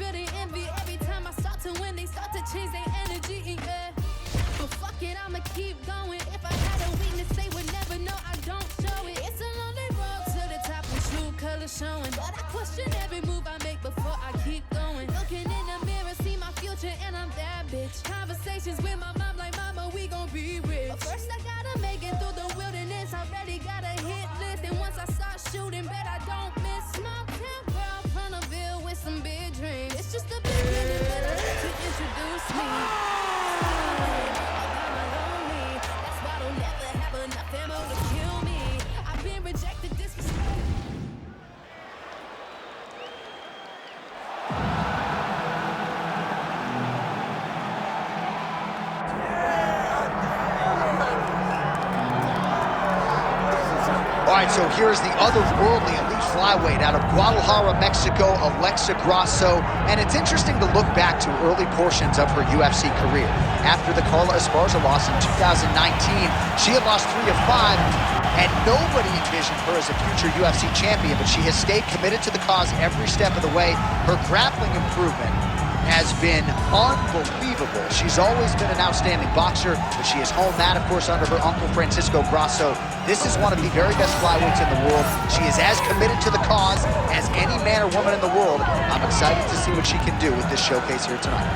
feel the envy every time I start to win. They start to change their energy, yeah. But fuck it, I'ma keep going. If I had a weakness, they would never know I don't show it. It's a lonely road to the top with true colors showing. But I question every move I make before I keep going. Looking in the mirror, see my future, and I'm that bitch. Conversations with my mom like, mama, we gon' be rich. But first I gotta make it through the wilderness. Already got a hit list, and once I start shooting, bet I don't miss. Small town girl from the Ville with some big dreams. It's just the beginning, but I like to introduce me. That's why I don't never have enough ammo to kill me. I've been rejected, disrespected. All right, so here's the otherworldly elite flyweight out of Guadalajara, Mexico, Alexa Grasso. And it's interesting to look back to early portions of her UFC career. After the Carla Esparza loss in 2019, she had lost 3 of 5, and nobody envisioned her as a future UFC champion, but she has stayed committed to the cause every step of the way. Her grappling improvement has been unbelievable. She's always been an outstanding boxer, but she has honed that, of course, under her uncle Francisco Grasso. This is one of the very best flyweights in the world. She is as committed to the cause as any man or woman in the world. I'm excited to see what she can do with this showcase here tonight.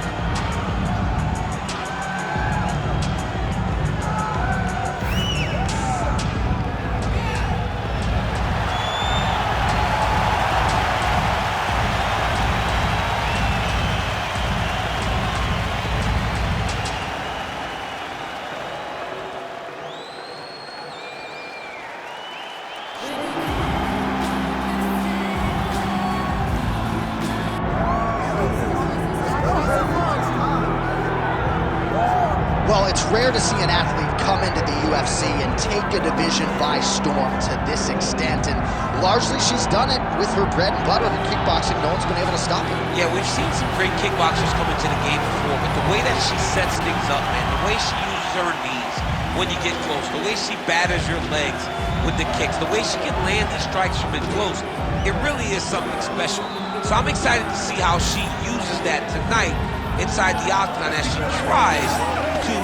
Well, it's rare to see an athlete come into the UFC and take a division by storm to this extent, and largely she's done it with her bread and butter in kickboxing. No one's been able to stop her. Yeah, we've seen some great kickboxers come into the game before, but the way that she sets things up, man, the way she uses her knees when you get close, the way she batters your legs with the kicks, the way she can land these strikes from in close, it really is something special. So I'm excited to see how she uses that tonight inside the octagon as she tries to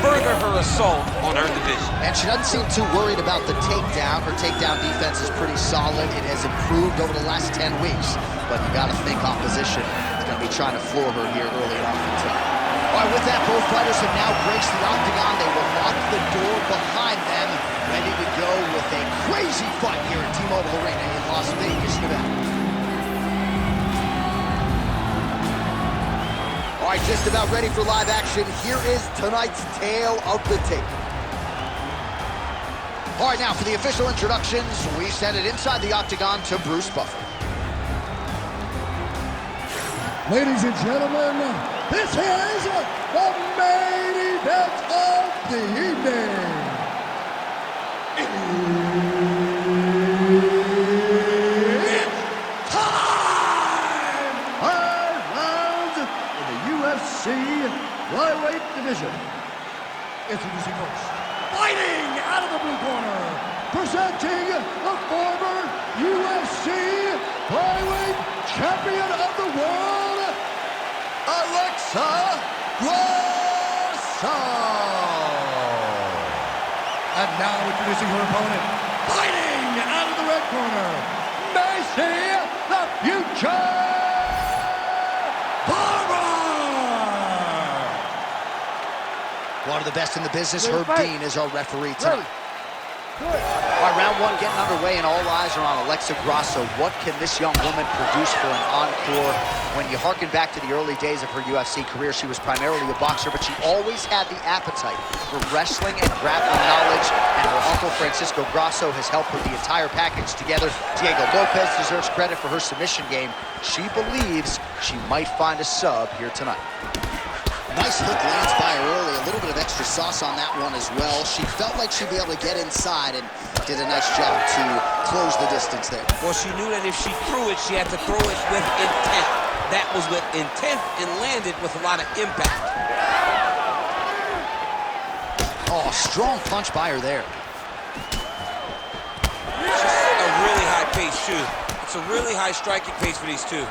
further her assault on her division. And she doesn't seem too worried about the takedown. Her takedown defense is pretty solid. It has improved over the last 10 weeks. But you got to think opposition is going to be trying to floor her here early on in time. All right, with that, both fighters have now graced the octagon. They will lock the door behind them, ready to go with a crazy fight here at T-Mobile Arena in Las Vegas, Nevada. All right, just about ready for live action. Here is tonight's tale of the tape. All right, now for the official introductions, we send it inside the octagon to Bruce Buffer. Ladies and gentlemen, this is the main event of the evening. Flyweight division. Introducing first, fighting out of the blue corner, presenting the former UFC flyweight champion of the world, Alexa Grasso. And now introducing her opponent, fighting out of the red corner, Macy the Future. One of the best in the business, Herb Dean, is our referee tonight. All right, round one getting underway, and all eyes are on Alexa Grasso. What can this young woman produce for an encore? When you harken back to the early days of her UFC career, she was primarily a boxer, but she always had the appetite for wrestling and grappling knowledge, and her uncle Francisco Grasso has helped put the entire package together. Diego Lopez deserves credit for her submission game. She believes she might find a sub here tonight. Nice hook lands by her early. A little bit of extra sauce on that one as well. She felt like she'd be able to get inside and did a nice job to close the distance there. Well, she knew that if she threw it, she had to throw it with intent. That was with intent and landed with a lot of impact. Oh, strong punch by her there. It's just a really high pace, too. It's a really high striking pace for these two.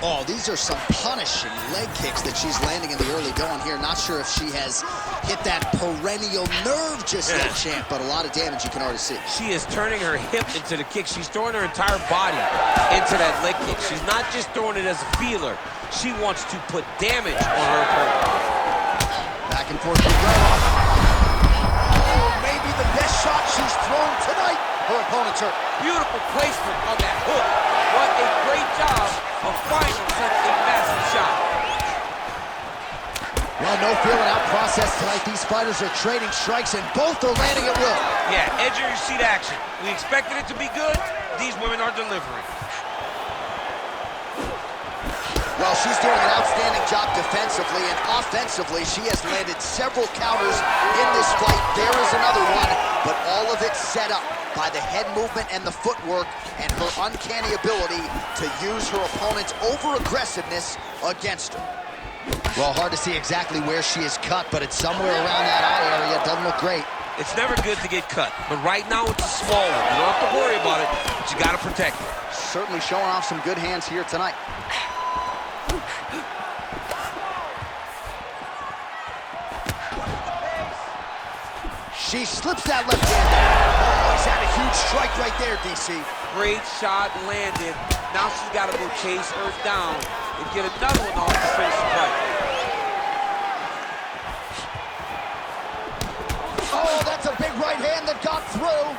Oh, these are some punishing leg kicks that she's landing in the early going here. Not sure if she has hit that perennial nerve just yet, champ, but a lot of damage you can already see. She is turning her hip into the kick. She's throwing her entire body into that leg kick. She's not just throwing it as a feeler. She wants to put damage on her opponent. Back and forth we go. Oh, maybe the best shot she's thrown tonight. Her opponent's hurt. Beautiful placement on that hook. What a great job of finding such a massive shot. Well, no feeling out process tonight. These fighters are trading strikes, and both are landing at will. Yeah, edge of your seat action. We expected it to be good. These women are delivering. Well, she's doing an outstanding job defensively, and offensively, she has landed several counters in this fight. There is another one, but all of it set up by the head movement and the footwork and her uncanny ability to use her opponent's over-aggressiveness against her. Well, hard to see exactly where she is cut, but it's somewhere around that eye area. Doesn't look great. It's never good to get cut, but right now it's a small one. You don't have to worry about it, but you got to protect it. Certainly showing off some good hands here tonight. She slips that left hand. Oh, he's had a huge strike right there, DC. Great shot landed. Now she's got to go chase her down and get another one off to finish the fight. Oh, that's a big right hand that got through.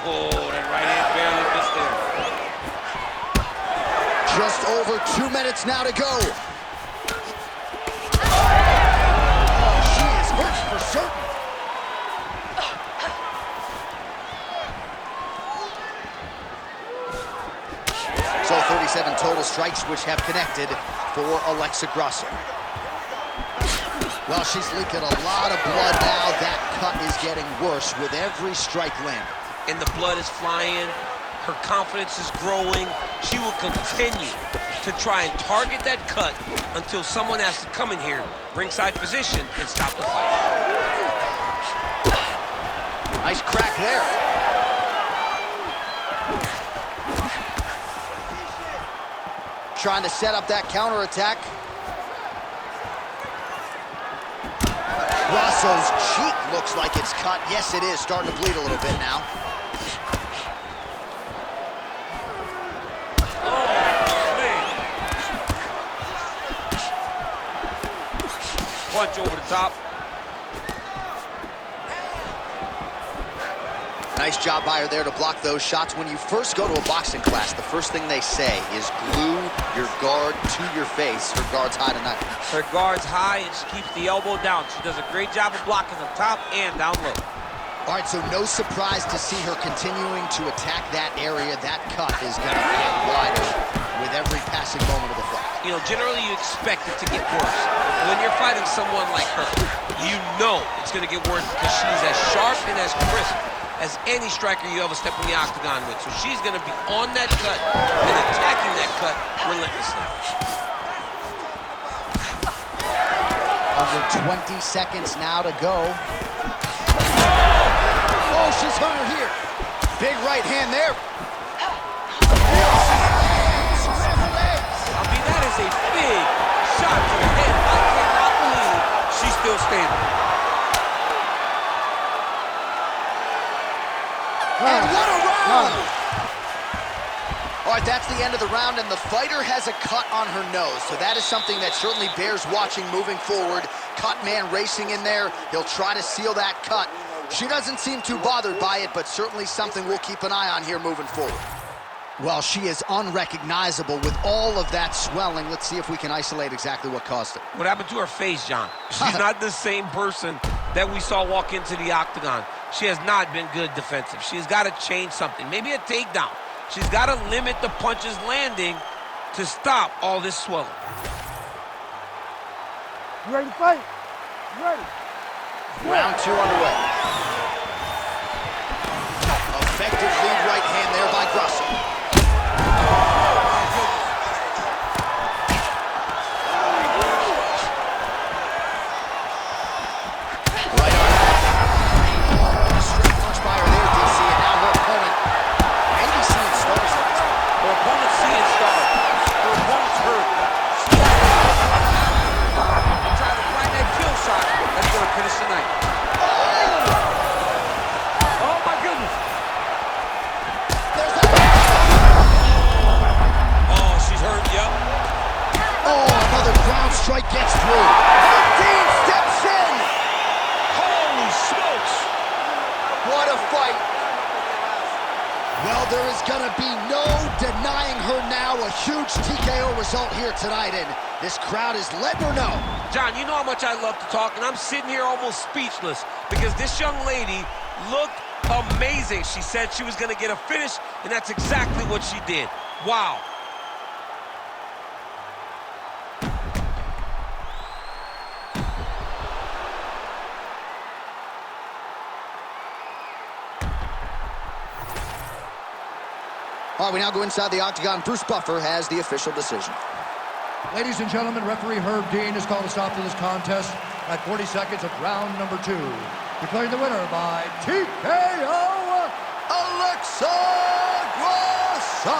Oh, that right hand barely missed there. Just over 2 minutes now to go. She is hurt for certain. So 37 total strikes which have connected for Alexa Grasso. Well, she's leaking a lot of blood now. That cut is getting worse with every strike landed. And the blood is flying. Her confidence is growing. She will continue to try and target that cut until someone has to come in here, ringside position, and stop the fight. Nice crack there. Trying to set up that counterattack. Grasso's cheek looks like it's cut. Yes, it is. Starting to bleed a little bit now. Punch over the top. Nice job by her there to block those shots. When you first go to a boxing class, the first thing they say is glue your guard to your face. Her guard's high tonight. Her guard's high and she keeps the elbow down. She does a great job of blocking the top and down low. All right, so no surprise to see her continuing to attack that area. That cut is going to get wider with every passing moment of the fight. You know, generally you expect it to get worse. When you're fighting someone like her, you know it's going to get worse because she's as sharp and as crisp as any striker you ever step in the octagon with. So she's going to be on that cut and attacking that cut relentlessly. Under 20 seconds now to go. Oh, she's hurt her here. Big right hand there. I mean, that is a big shot to the head. I cannot believe she's still standing. And what a round! All right, that's the end of the round, and the fighter has a cut on her nose, so that is something that certainly bears watching moving forward. Cut man racing in there. He'll try to seal that cut. She doesn't seem too bothered by it, but certainly something we'll keep an eye on here moving forward. Well, she is unrecognizable with all of that swelling. Let's see if we can isolate exactly what caused it. What happened to her face, John? She's not the same person that we saw walk into the octagon. She has not been good defensive. She's got to change something. Maybe a takedown. She's got to limit the punches landing to stop all this swelling. You ready to fight? You ready? Round 2 underway. Effective lead right hand there by Grasso. Right arm. Straight punch by her there, DC, and now her opponent maybe seeing stars. Well, there is going to be no denying her now. A huge TKO result here tonight, and this crowd is letting her know. John, you know how much I love to talk, and I'm sitting here almost speechless because this young lady looked amazing. She said she was going to get a finish, and that's exactly what she did. Wow. All right, we now go inside the octagon. Bruce Buffer has the official decision. Ladies and gentlemen, referee Herb Dean has called a stop to this contest at 40 seconds of round number 2. Declaring the winner by TKO, Alexa Grasso.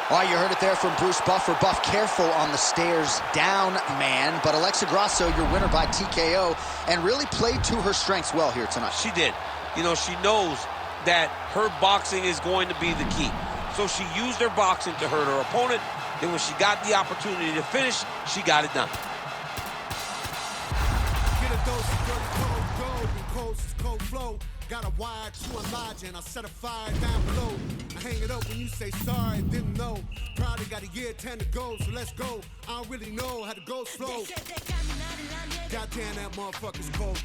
All right, you heard it there from Bruce Buffer. Buff, careful on the stairs down, man. But Alexa Grasso, your winner by TKO, and really played to her strengths well here tonight. She did. You know, she knows that her boxing is going to be the key. So she used her boxing to hurt her opponent. Then when she got the opportunity to finish, she got it done. Get a dose of dirty cold gold and cold flow. Got a wire to a lodge and I set a fire down below. I hang it up when you say sorry, didn't know. Probably got a year 10 to go, so let's go. I don't really know how to go slow. Goddamn, that motherfucker's cold.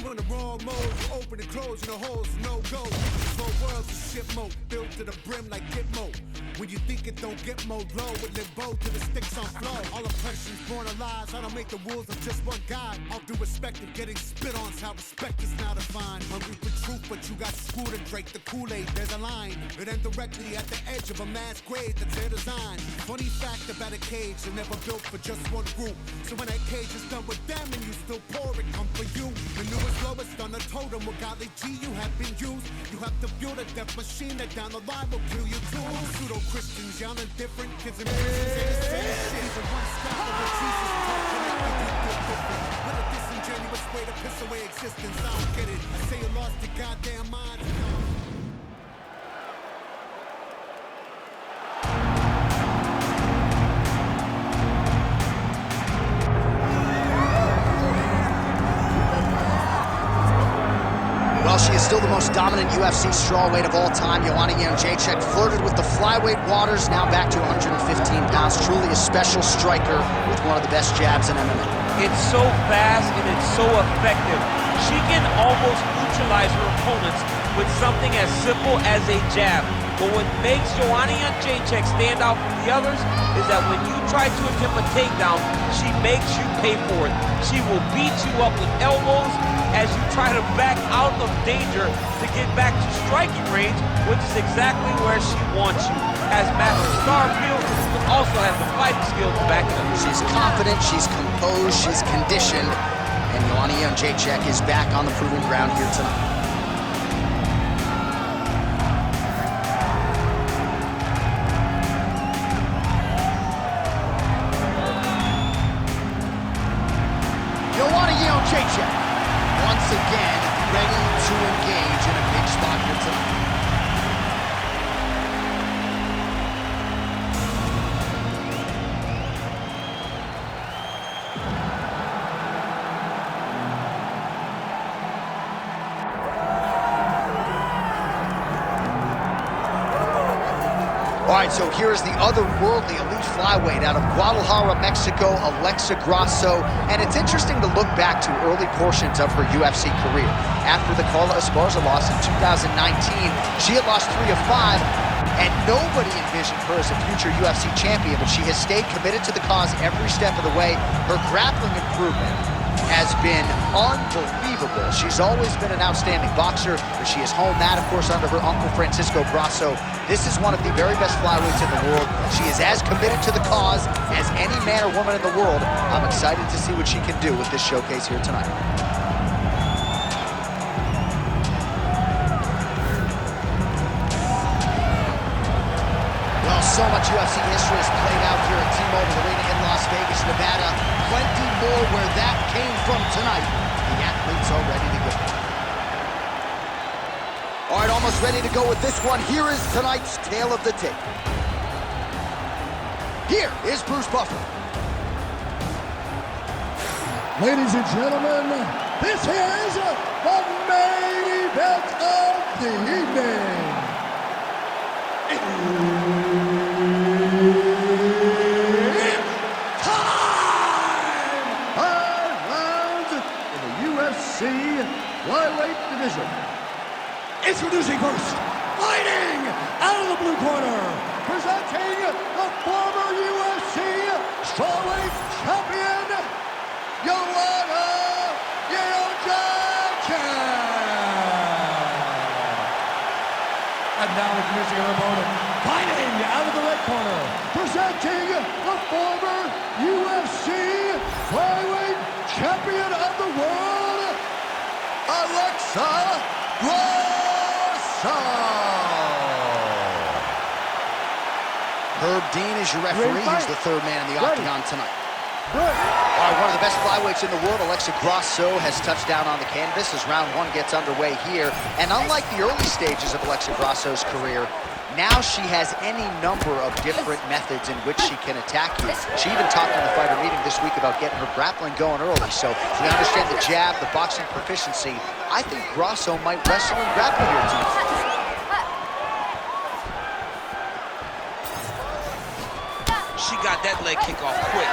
You in the wrong mode, you open and close, and the holes no go. This whole world's a shit mode, built to the brim like Gitmo. When you think it don't get more low, with limbo to the sticks on flow. All oppression's born of lies, I don't make the rules of just one guy. All due respect and getting spit on's how respect is now defined. Hungry for truth, but you got screwed and drank the Kool-Aid, there's a line. It ends directly at the edge of a mass grave that's their design. Funny fact about a cage, they're never built for just one group. So when that cage is done with them and you still pour it, come for you. The newest, lowest on the totem, with golly G you have been used. You have to fuel the death machine that down the line will kill you too. Pseudo-Christians, y'all are different. Kids and Christians say the same shit. Even one step of Jesus talking like we do different. With a disingenuous way to piss away existence, I don't get it. I say you lost your goddamn mind. Well, she is still the most dominant UFC strawweight of all time. Joanna Jędrzejczyk flirted with the flyweight waters, now back to 115 pounds. Truly a special striker with one of the best jabs in MMA. It's so fast and it's so effective. She can almost neutralize her opponents with something as simple as a jab. But what makes Joanna Jędrzejczyk stand out from the others is that when you try to attempt a takedown, she makes you pay for it. She will beat you up with elbows as you try to back out of danger to get back to striking range, which is exactly where she wants you. Has massive star appeal, but also has the fighting skills to back it up. She's confident, she's composed, she's conditioned, and Joanna Jędrzejczyk is back on the proven ground here tonight. Joanna Jędrzejczyk, once again, ready to engage in a big spot here tonight. All right, so here's the otherworldly elite flyweight out of Guadalajara, Mexico, Alexa Grasso. And it's interesting to look back to early portions of her UFC career. After the Carla Esparza loss in 2019, she had lost 3 of 5, and nobody envisioned her as a future UFC champion, but she has stayed committed to the cause every step of the way. Her grappling improvement has been unbelievable. She's always been an outstanding boxer, but she has honed that, of course, under her uncle Francisco Grasso. This is one of the very best flyweights in the world. She is as committed to the cause as any man or woman in the world. I'm excited to see what she can do with this showcase here tonight. Well, so much UFC history has played out here at T-Mobile Arena in Las Vegas, Nevada. Plenty more where that came from tonight. The athletes are ready to go. All right, almost ready to go with this one. Here is tonight's tale of the tape. Here is Bruce Buffer. Ladies and gentlemen, this is the main event. flyweight division. Introducing first, fighting out of the blue corner, presenting the former UFC strawweight champion, Joanna Jędrzejczyk. And now introducing her opponent, fighting out of the red corner, presenting the former UFC flyweight champion of the world, Alexa Grasso. Herb Dean is your referee. He's the third man in the octagon tonight. All right, one of the best flyweights in the world, Alexa Grasso, has touched down on the canvas as round one gets underway here. And unlike the early stages of Alexa Grasso's career, now she has any number of different methods in which she can attack you. She even talked in the fighter meeting this week about getting her grappling going early. So we understand the jab, the boxing proficiency. I think Grasso might wrestle and grapple here tonight. She got that leg kick off quick.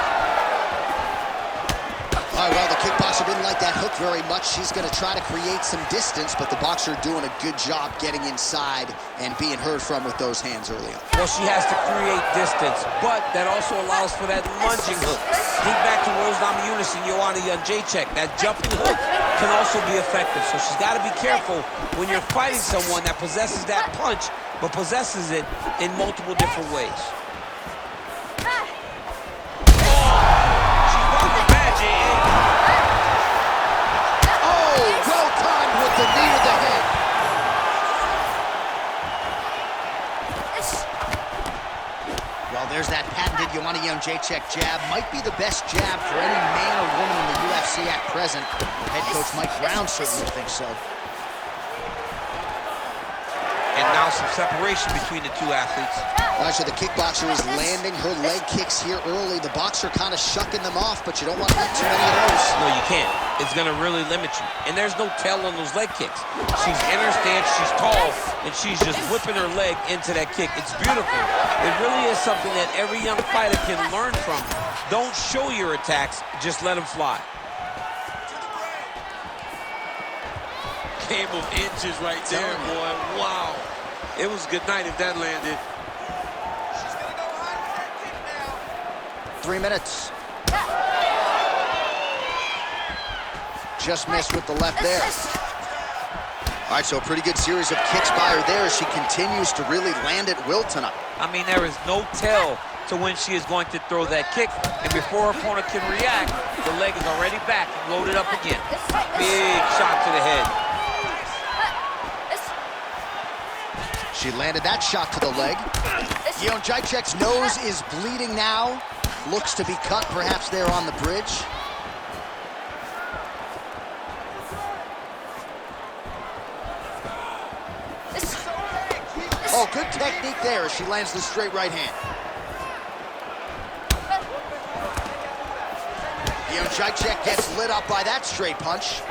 All right, well, the kickboxer didn't like that hook very much. She's going to try to create some distance, but the boxer doing a good job getting inside and being heard from with those hands early on. Well, she has to create distance, but that also allows for that lunging hook. Think back to Rose Namajunas and Joanna Jędrzejczyk. That jumping hook can also be effective, so she's got to be careful when you're fighting someone that possesses that punch, but possesses it in multiple different ways. The knee to the head. Well, there's that patented Joanna Jędrzejczyk jab. Might be the best jab for any man or woman in the UFC at present. Head coach Mike Brown certainly thinks so. And now some separation between the two athletes. All right, so the kickboxer is landing her leg kicks here early. The boxer kind of shucking them off, but you don't want to get too many of those. No, you can't. It's going to really limit you. And there's no tell on those leg kicks. She's in her stance, she's tall, and she's just whipping her leg into that kick. It's beautiful. It really is something that every young fighter can learn from. Don't show your attacks, just let them fly. Game of inches right there, boy. Wow. It was good night if that landed. 3 minutes. Just missed with the left there. All right, so a pretty good series of kicks by her there as she continues to really land at will tonight. I mean, there is no tell to when she is going to throw that kick. And before her opponent can react, the leg is already back and loaded up again. Big shot to the head. She landed that shot to the leg. Jędrzejczyk's nose is bleeding now. Looks to be cut, perhaps there on the bridge. Oh, good technique there as she lands the straight right hand. Jędrzejczyk gets lit up by that straight punch.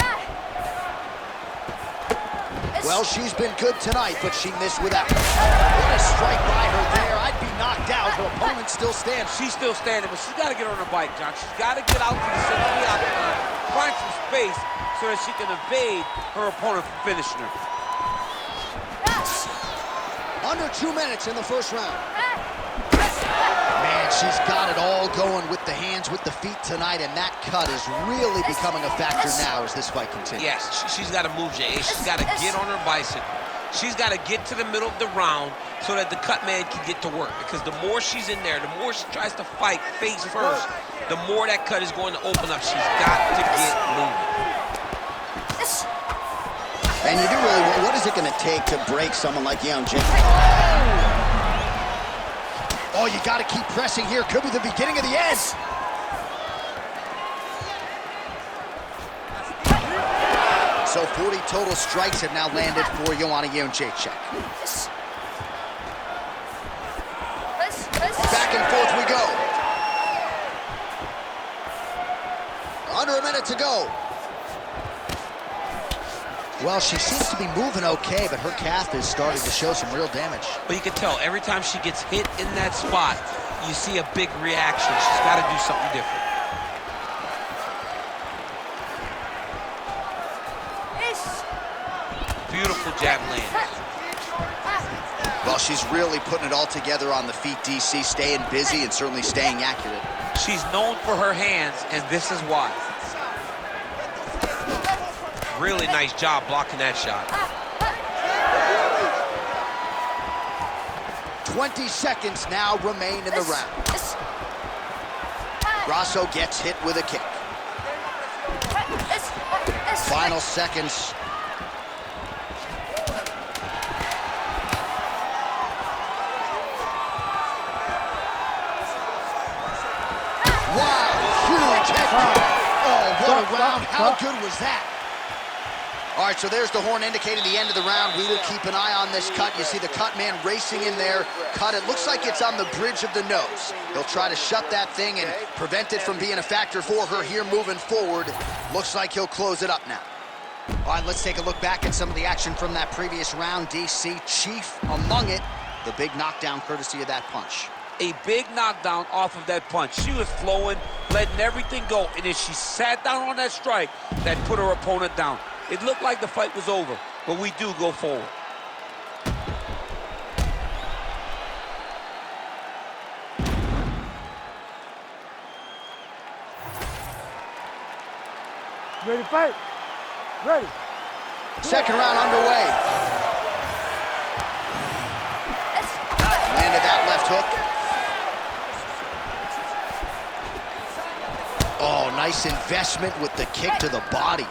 Well, she's been good tonight, but she missed without. What a strike by her there. I'd be knocked out. Her opponent still stands. She's still standing, but she's got to get on her bike, John. She's got to get out to the center of the octagon, find some space so that she can evade her opponent from finishing her. Under 2 minutes in the first round. Man, she's got it all going with the hands, with the feet tonight, and that cut is really becoming a factor now as this fight continues. Yes, she's got to move, Jay. She's got to get on her bicycle. She's got to get to the middle of the round so that the cut man can get to work. Because the more she's in there, the more she tries to fight face first, the more that cut is going to open up. She's got to get moving. And you do really, what is it going to take to break someone like Jędrzejczyk? Oh, you got to keep pressing here. Could be the beginning of the end. So 40 total strikes have now landed for Joanna Jędrzejczyk. Back and forth we go. Under a minute to go. Well, she seems to be moving okay, but her calf is starting to show some real damage. But you can tell every time she gets hit in that spot, you see a big reaction. She's got to do something different. Beautiful jab lands. Well, she's really putting it all together on the feet, DC, staying busy and certainly staying accurate. She's known for her hands, and this is why. Really nice job blocking that shot. 20 seconds now remain in the round. Grasso gets hit with a kick. Final seconds. Wow, huge head kick. Oh, what a round. How good was that? All right, so there's the horn indicating the end of the round. We will keep an eye on this cut. You see the cut man racing in there. Cut, it looks like it's on the bridge of the nose. He'll try to shut that thing and prevent it from being a factor for her here moving forward. Looks like he'll close it up now. All right, let's take a look back at some of the action from that previous round. DC, chief among it, the big knockdown courtesy of that punch. A big knockdown off of that punch. She was flowing, letting everything go, and as she sat down on that strike, that put her opponent down. It looked like the fight was over, but we do go forward. Ready to fight? Ready. Second round underway. Landed that left hook. Oh, nice investment with the kick to the body.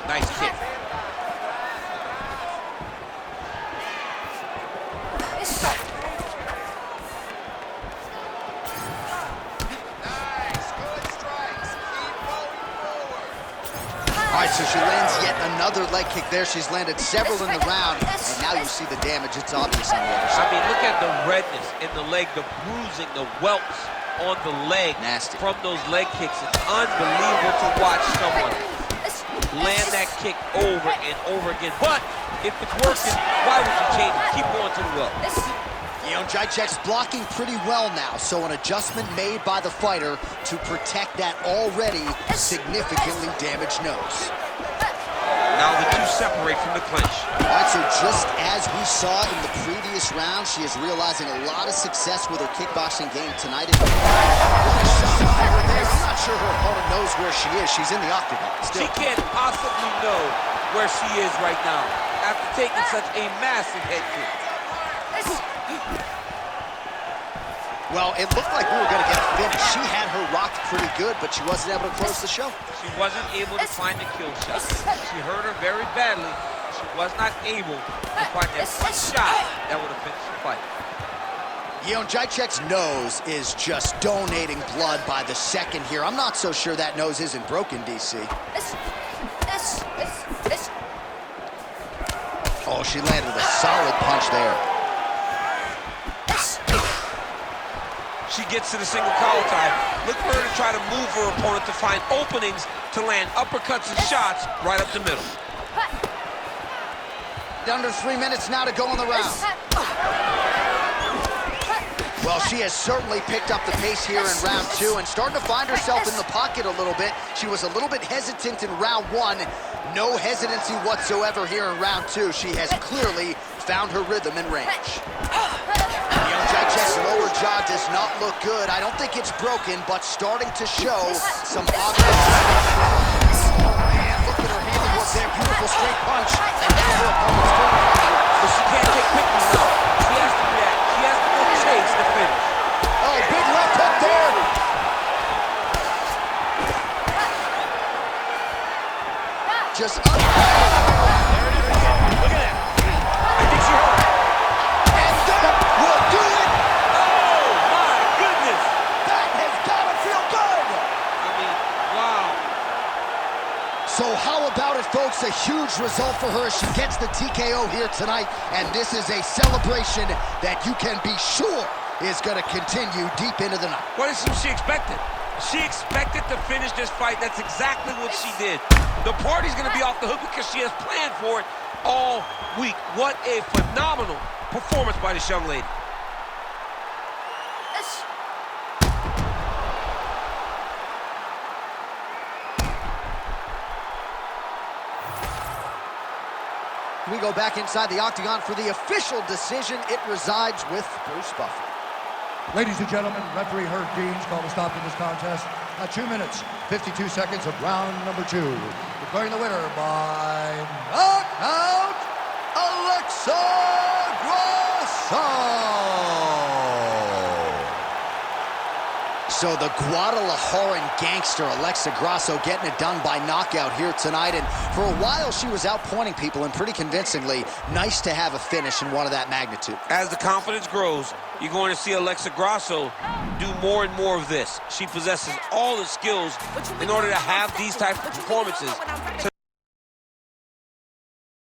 Nice kick. All right, so she lands yet another leg kick there. She's landed several in the round, and now you see the damage. It's obvious on the other side. I mean, look at the redness in the leg, the bruising, the whelps on the leg. Nasty. From those leg kicks. It's unbelievable to watch someone land that kick over and over again. But if it's working, why would you change it? Keep going to the well. Jacek's blocking pretty well now, so an adjustment made by the fighter to protect that already significantly damaged nose. Now the two separate from the clinch. All right, so just as we saw in the previous round, she is realizing a lot of success with her kickboxing game tonight. I'm not sure her opponent knows where she is. She's in the octagon still. She can't possibly know where she is right now after taking such a massive head kick. Well, it looked like we were going to get a finish. She had her rocked pretty good, but she wasn't able to close the show. She wasn't able to find the kill shot. She hurt her very badly. She was not able to find that one shot that would have finished the fight. Jacek's nose is just donating blood by the second here. I'm not so sure that nose isn't broken, DC. Oh, she landed with a solid punch there. She gets to the single collar tie. Look for her to try to move her opponent to find openings to land uppercuts and shots right up the middle. Under 3 minutes now to go in the round. Well, she has certainly picked up the pace here in round two and starting to find herself in the pocket a little bit. She was a little bit hesitant in round one. No hesitancy whatsoever here in round two. She has clearly found her rhythm and range. Jacek's lower jaw does not look good. I don't think it's broken, but starting to show some obvious. Oh, man, look at her handiwork there. Beautiful straight punch. And now her opponent's turning. But she can't take pictures now. She has to react. She has to go chase the finish. Oh, big left hook there. Just up. There it is again. Look at that. I think she hurt her. And that will do it. Oh, my goodness. That has got to feel good. I mean, wow. So how about it, folks? A huge result for her. She gets the TKO here tonight, and this is a celebration that you can be sure is going to continue deep into the night. What is she expected? She expected to finish this fight. That's exactly what she did. The party's going to be off the hook because she has planned for it all week. What a phenomenal performance by this young lady. We go back inside the octagon for the official decision. It resides with Bruce Buffer. Ladies and gentlemen, referee Herb Dean's called a stop to this contest at 2 minutes, 52 seconds of round number 2. Declaring the winner by knockout, Alexa Grasso. So the Guadalajaran gangster, Alexa Grasso, getting it done by knockout here tonight. And for a while, she was outpointing people, and pretty convincingly. Nice to have a finish in one of that magnitude. As the confidence grows, you're going to see Alexa Grasso do more and more of this. She possesses all the skills in order to have these type of performances